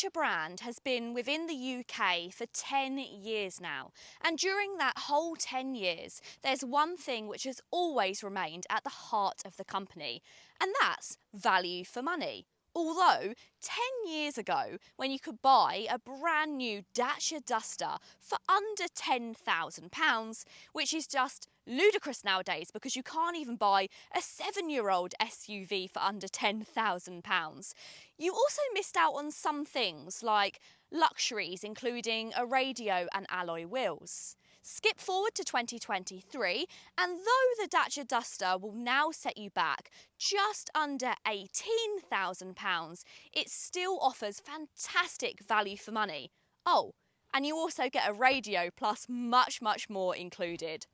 Dacia brand has been within the UK for 10 years now, and during that whole 10 years there's one thing which has always remained at the heart of the company, and that's value for money. Although 10 years ago, when you could buy a brand new Dacia Duster for under £10,000, which is just ludicrous nowadays because you can't even buy a 7-year-old SUV for under £10,000. You also missed out on some things like luxuries, including a radio and alloy wheels. Skip forward to 2023, and though the Dacia Duster will now set you back just under £18,000, it still offers fantastic value for money. Oh, and you also get a radio plus much more included.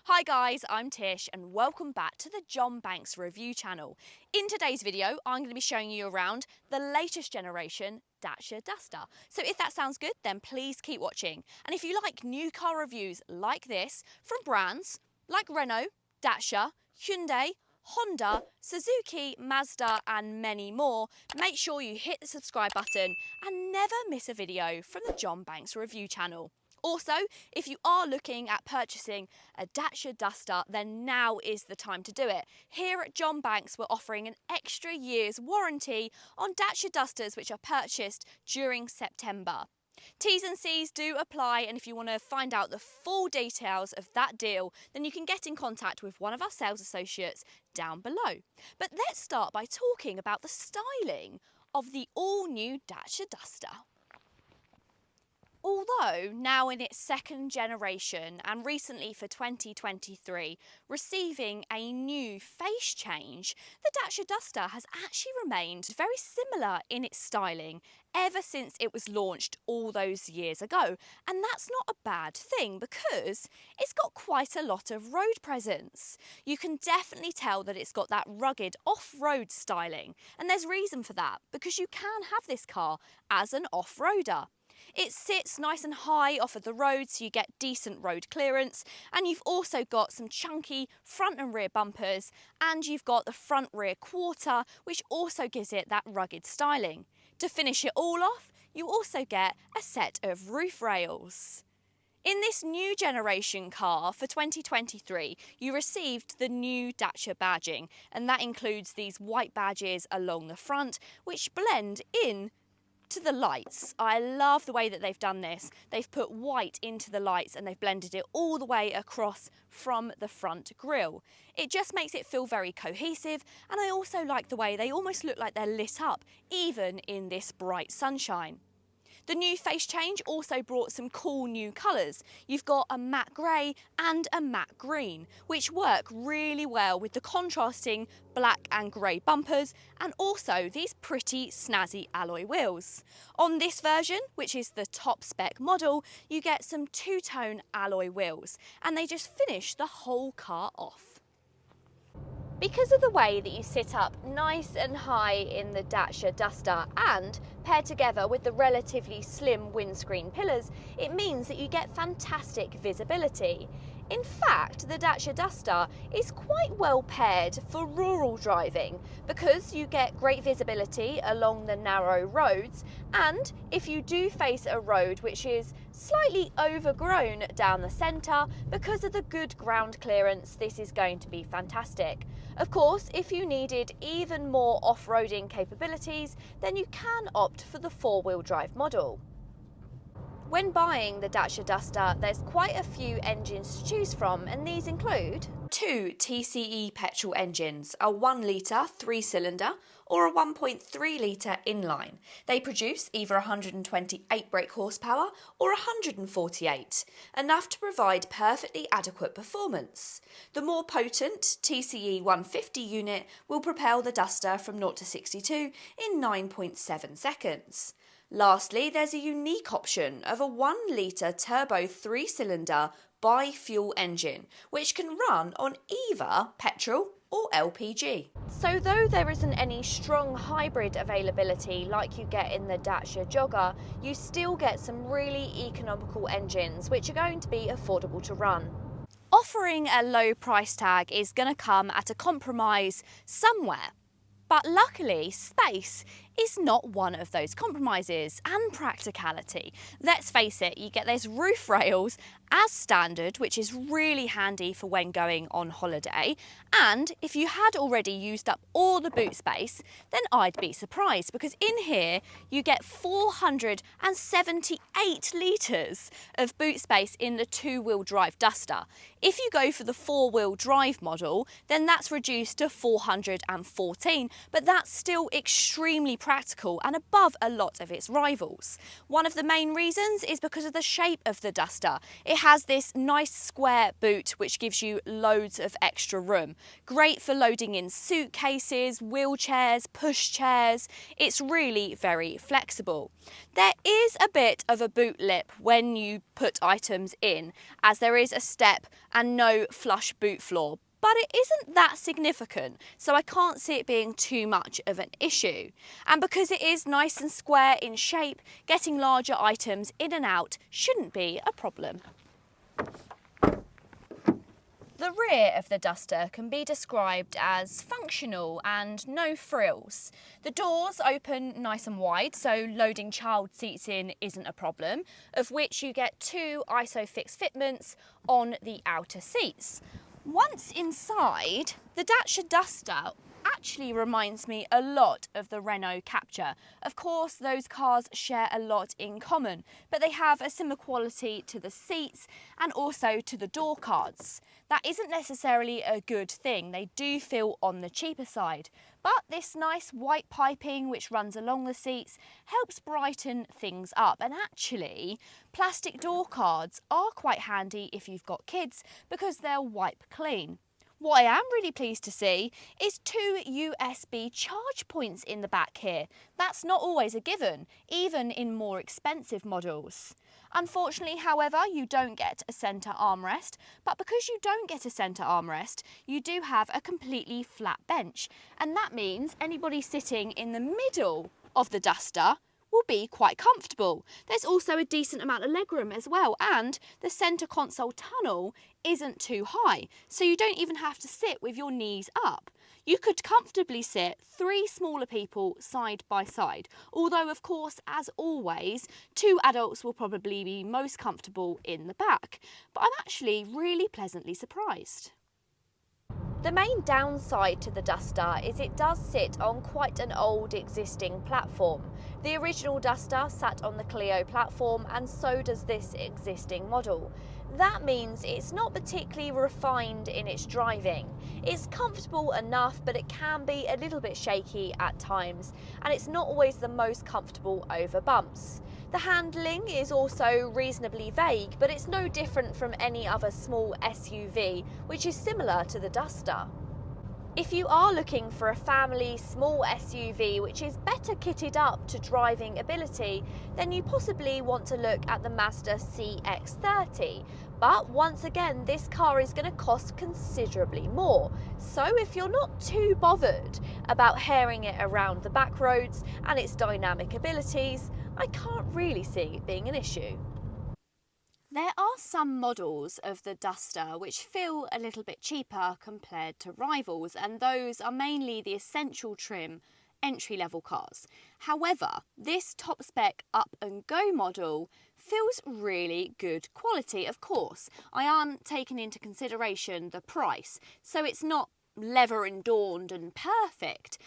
Hi guys, I'm Tish and welcome back to the John Banks Review channel. In today's video, I'm going to be showing you around the latest generation Dacia Duster. So if that sounds good, then please keep watching. And if you like new car reviews like this from brands like Renault, Dacia, Hyundai, Honda, Suzuki, Mazda and many more, make sure you hit the subscribe button and never miss a video from the John Banks Review channel. Also, if you are looking at purchasing a Dacia Duster, then now is the time to do it. Here at John Banks, we're offering an extra year's warranty on Dacia Dusters which are purchased during September. T's and C's do apply, and if you want to find out the full details of that deal, then you can get in contact with one of our sales associates down below. But let's start by talking about the styling of the all-new Dacia Duster. Although now in its second generation and recently for 2023 receiving a new face change, the Dacia Duster has actually remained very similar in its styling ever since it was launched all those years ago. And that's not a bad thing because it's got quite a lot of road presence. You can definitely tell that it's got that rugged off-road styling, and there's reason for that because you can have this car as an off-roader. It sits nice and high off of the road, so you get decent road clearance, and you've also got some chunky front and rear bumpers, and you've got the front rear quarter, which also gives it that rugged styling. To finish it all off, you also get a set of roof rails. In this new generation car for 2023, you received the new Dacia badging, and that includes these white badges along the front, which blend in to the lights. I love the way that they've done this. They've put white into the lights and they've blended it all the way across from the front grille. It just makes it feel very cohesive, and I also like the way they almost look like they're lit up even in this bright sunshine. The new face change also brought some cool new colours. You've got a matte grey and a matte green, which work really well with the contrasting black and grey bumpers, and also these pretty snazzy alloy wheels. On this version, which is the top spec model, you get some two-tone alloy wheels, and they just finish the whole car off. Because of the way that you sit up nice and high in the Dacia Duster and paired together with the relatively slim windscreen pillars, it means that you get fantastic visibility. In fact, the Dacia Duster is quite well paired for rural driving because you get great visibility along the narrow roads, and if you do face a road which is slightly overgrown down the centre, because of the good ground clearance, this is going to be fantastic. Of course, if you needed even more off-roading capabilities, then you can opt for the four-wheel drive model. When buying the Dacia Duster, there's quite a few engines to choose from, and these include two TCE petrol engines, a 1 litre 3-cylinder or a 1.3 litre inline. They produce either 128 brake horsepower or 148, enough to provide perfectly adequate performance. The more potent TCE 150 unit will propel the Duster from 0 to 62 in 9.7 seconds. Lastly, there's a unique option of a 1 litre turbo 3-cylinder bi-fuel engine, which can run on either petrol or LPG. So though there isn't any strong hybrid availability like you get in the Dacia Jogger, you still get some really economical engines which are going to be affordable to run. Offering a low price tag is going to come at a compromise somewhere. But luckily, space is not one of those compromises, and practicality. Let's face it, you get those roof rails as standard, which is really handy for when going on holiday, and if you had already used up all the boot space, then I'd be surprised, because in here you get 478 litres of boot space in the two-wheel drive Duster. If you go for the four-wheel drive model, then that's reduced to 414, but that's still extremely practical and above a lot of its rivals. One of the main reasons is because of the shape of the Duster. It has this nice square boot which gives you loads of extra room. Great for loading in suitcases, wheelchairs, pushchairs. It's really very flexible. There is a bit of a boot lip when you put items in, as there is a step and no flush boot floor, but it isn't that significant, so I can't see it being too much of an issue. And because it is nice and square in shape, getting larger items in and out shouldn't be a problem. The rear of the Duster can be described as functional and no frills. The doors open nice and wide, so loading child seats in isn't a problem, of which you get two ISOFIX fitments on the outer seats. Once inside, the Dacia Duster actually reminds me a lot of the Renault Captur. Of course, those cars share a lot in common, but they have a similar quality to the seats and also to the door cards. That isn't necessarily a good thing. They do feel on the cheaper side. But this nice white piping which runs along the seats helps brighten things up. And actually, plastic door cards are quite handy if you've got kids because they'll wipe clean. What I am really pleased to see is two USB charge points in the back here. That's not always a given, even in more expensive models. Unfortunately, however, you don't get a centre armrest, but because you don't get a centre armrest, you do have a completely flat bench, and that means anybody sitting in the middle of the Duster will be quite comfortable. There's also a decent amount of legroom as well, and the centre console tunnel isn't too high, so you don't even have to sit with your knees up. You could comfortably sit three smaller people side by side, although of course, as always, two adults will probably be most comfortable in the back, but I'm actually really pleasantly surprised. The main downside to the Duster is it does sit on quite an old existing platform. The original Duster sat on the Clio platform, and so does this existing model. That means it's not particularly refined in its driving. It's comfortable enough, but it can be a little bit shaky at times, and it's not always the most comfortable over bumps. The handling is also reasonably vague, but it's no different from any other small SUV, which is similar to the Duster. If you are looking for a family small SUV which is better kitted up to driving ability, then you possibly want to look at the Mazda CX-30. But once again, this car is going to cost considerably more. So if you're not too bothered about herring it around the back roads and its dynamic abilities, I can't really see it being an issue. There are some models of the Duster which feel a little bit cheaper compared to rivals, and those are mainly the essential trim entry-level cars. However, this top spec up and go model feels really good quality. Of course, I aren't taking into consideration the price, so it's not leather adorned and perfect.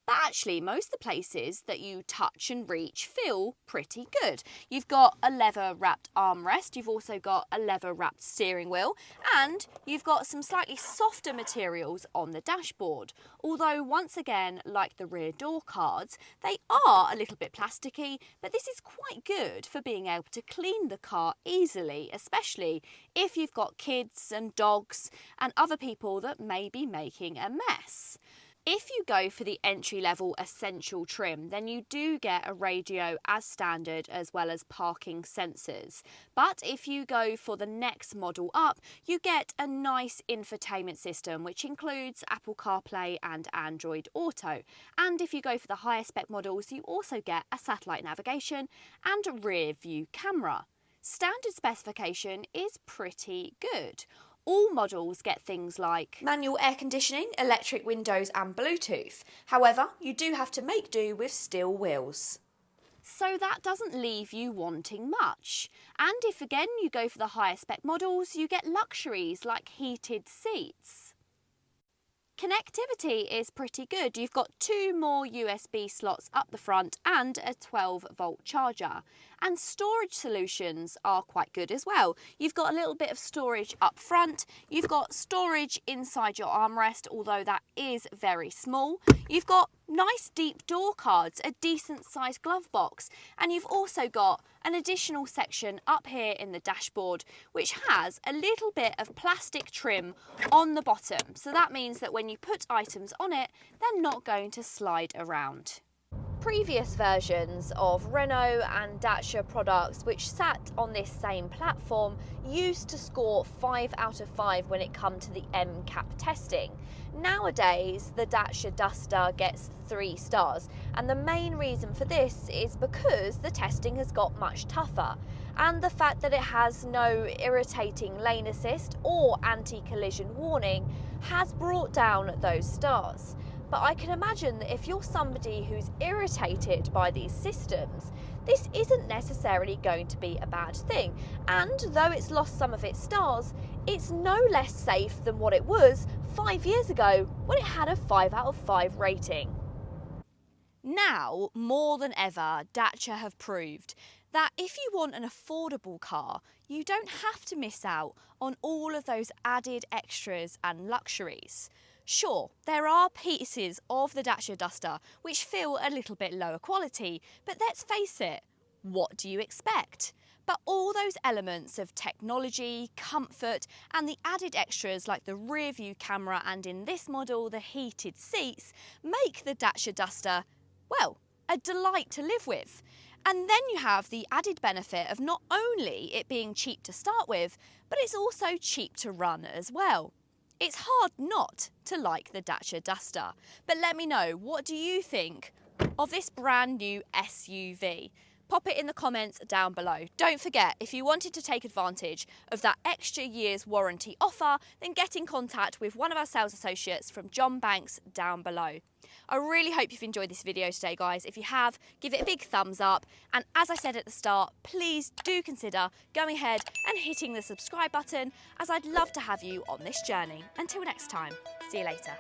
But actually, most of the places that you touch and reach feel pretty good. You've got a leather-wrapped armrest, you've also got a leather-wrapped steering wheel, and you've got some slightly softer materials on the dashboard. Although, once again, like the rear door cards, they are a little bit plasticky, but this is quite good for being able to clean the car easily, especially if you've got kids and dogs and other people that may be making a mess. If you go for the entry-level essential trim, then you do get a radio as standard as well as parking sensors. But if you go for the next model up, you get a nice infotainment system which includes Apple CarPlay and Android Auto. And if you go for the higher spec models, you also get a satellite navigation and a rear view camera. Standard specification is pretty good. All models get things like manual air conditioning, electric windows and Bluetooth. However, you do have to make do with steel wheels. So that doesn't leave you wanting much. And if again you go for the higher spec models, you get luxuries like heated seats. Connectivity is pretty good. You've got 2 more USB slots up the front and a 12-volt charger. And storage solutions are quite good as well. You've got a little bit of storage up front. You've got storage inside your armrest, although that is very small. You've got nice deep door cards, a decent sized glove box, and you've also got an additional section up here in the dashboard which has a little bit of plastic trim on the bottom. So that means that when you put items on it, they're not going to slide around. Previous versions of Renault and Dacia products which sat on this same platform used to score 5 out of 5 when it come to the MCAP testing. Nowadays the Dacia Duster gets 3 stars, and the main reason for this is because the testing has got much tougher, and the fact that it has no irritating lane assist or anti-collision warning has brought down those stars. But I can imagine that if you're somebody who's irritated by these systems, this isn't necessarily going to be a bad thing. And though it's lost some of its stars, it's no less safe than what it was 5 years ago when it had a 5 out of 5 rating. Now, more than ever, Dacia have proved that if you want an affordable car, you don't have to miss out on all of those added extras and luxuries. Sure, there are pieces of the Dacia Duster which feel a little bit lower quality, but let's face it, what do you expect? But all those elements of technology, comfort and the added extras like the rear view camera and in this model the heated seats make the Dacia Duster, well, a delight to live with. And then you have the added benefit of not only it being cheap to start with, but it's also cheap to run as well. It's hard not to like the Dacia Duster, but let me know, what do you think of this brand new SUV? Pop it in the comments down below. Don't forget, if you wanted to take advantage of that extra year's warranty offer, then get in contact with one of our sales associates from John Banks down below. I really hope you've enjoyed this video today, guys. If you have, give it a big thumbs up. And as I said at the start, please do consider going ahead and hitting the subscribe button, as I'd love to have you on this journey. Until next time, see you later.